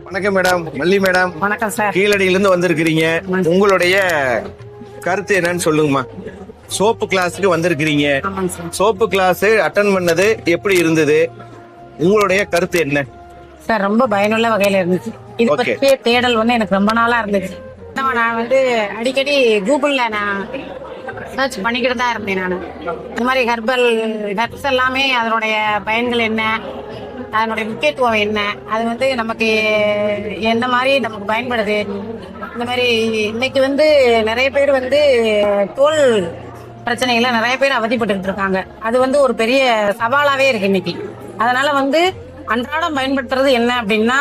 வணக்கம் மேடம், மல்லி மேடம். வணக்கம் சார். கீழடியில இருந்து வந்திருக்கிறீங்க. உங்களுடைய கருத்து என்னன்னு சொல்லுங்கம்மா. சோப்பு கிளாஸுக்கு வந்திருக்கிறீங்க. ஆமாங்க சார். சோப்பு கிளாஸ் அட்டன் பண்ணது எப்படி இருந்தது? உங்களுடைய கருத்து என்ன? சார் ரொம்ப பயனுள்ள வகையில இருந்துச்சு. இது Okay. பற்றிய தேடல் வந்து எனக்கு ரொம்ப நாளா இருந்துச்சு. நான் வந்து அடிக்கடி கூகுள்ல நான் சர்ச் பண்ணிக்கிட்டு தான் இருந்தேன். நான் இந்த மாதிரி ஹெர்ப்ஸ் எல்லாமே அதனுடைய பயன்கள் என்ன, அதனுடைய முக்கியத்துவம் என்ன, அது வந்து நமக்கு என்ன மாதிரி நமக்கு பயன்படுது. இந்த மாதிரி இன்னைக்கு வந்து நிறைய பேர் வந்து தோல் பிரச்சனைகளை நிறைய பேர் அவதிப்பட்டு இருக்காங்க. அது வந்து ஒரு பெரிய சவாலாவே இருக்கு இன்னைக்கு. அதனால வந்து அன்றாடம் பயன்படுத்துறது என்ன அப்படின்னா,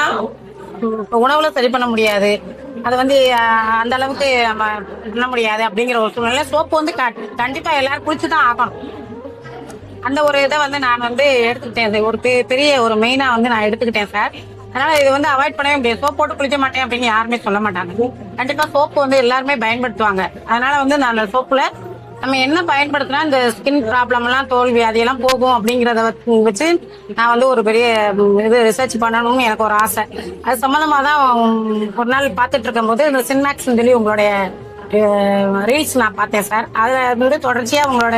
உணவுல சரி பண்ண முடியாது, அது வந்து அந்த அளவுக்கு நம்ம பண்ண முடியாது அப்படிங்கிற ஒரு சூழ்நிலை. சோப்பு வந்து கண்டிப்பா எல்லாரும் குளிச்சுதான் ஆகணும். அந்த ஒரு இதை வந்து நான் வந்து எடுத்துக்கிட்டேன். இது ஒரு பெரிய ஒரு மெயினா வந்து நான் எடுத்துக்கிட்டேன் சார். அதனால இது வந்து அவாய்ட் பண்ணவே முடியாது. சோப் போட்டு குளிக்க மாட்டேன் அப்படின்னு யாருமே சொல்ல மாட்டாங்க. கண்டிப்பா சோப்பு வந்து எல்லாருமே பயன்படுத்துவாங்க. அதனால வந்து நான் அந்த சோப்புல நம்ம என்ன பயன்படுத்தினா இந்த ஸ்கின் ப்ராப்ளம் எல்லாம், தோல் வியாதி எல்லாம் போகும் அப்படிங்கறத வச்சு நான் வந்து ஒரு பெரிய இது ரிசர்ச் பண்ணணும்னு எனக்கு ஒரு ஆசை. அது சம்பந்தமா தான் ஒரு நாள் பார்த்துட்டு இருக்கும் போது இந்த சின்மேக்ஸ் சொல்லி உங்களுடைய ரீல்ஸ் நான் பார்த்தேன் சார். அதுல வந்து தொடர்ச்சியா உங்களோட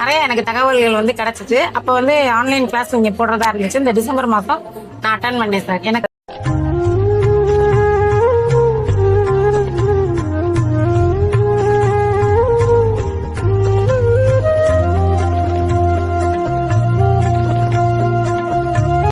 நிறைய எனக்கு தகவல்கள் வந்து கிடைச்சிச்சு. அப்ப வந்து ஆன்லைன் கிளாஸ் நீங்க போடுறதா இருந்துச்சு. இந்த டிசம்பர் மாசம் நான் அட்டன் பண்ணேன் சார். எனக்கு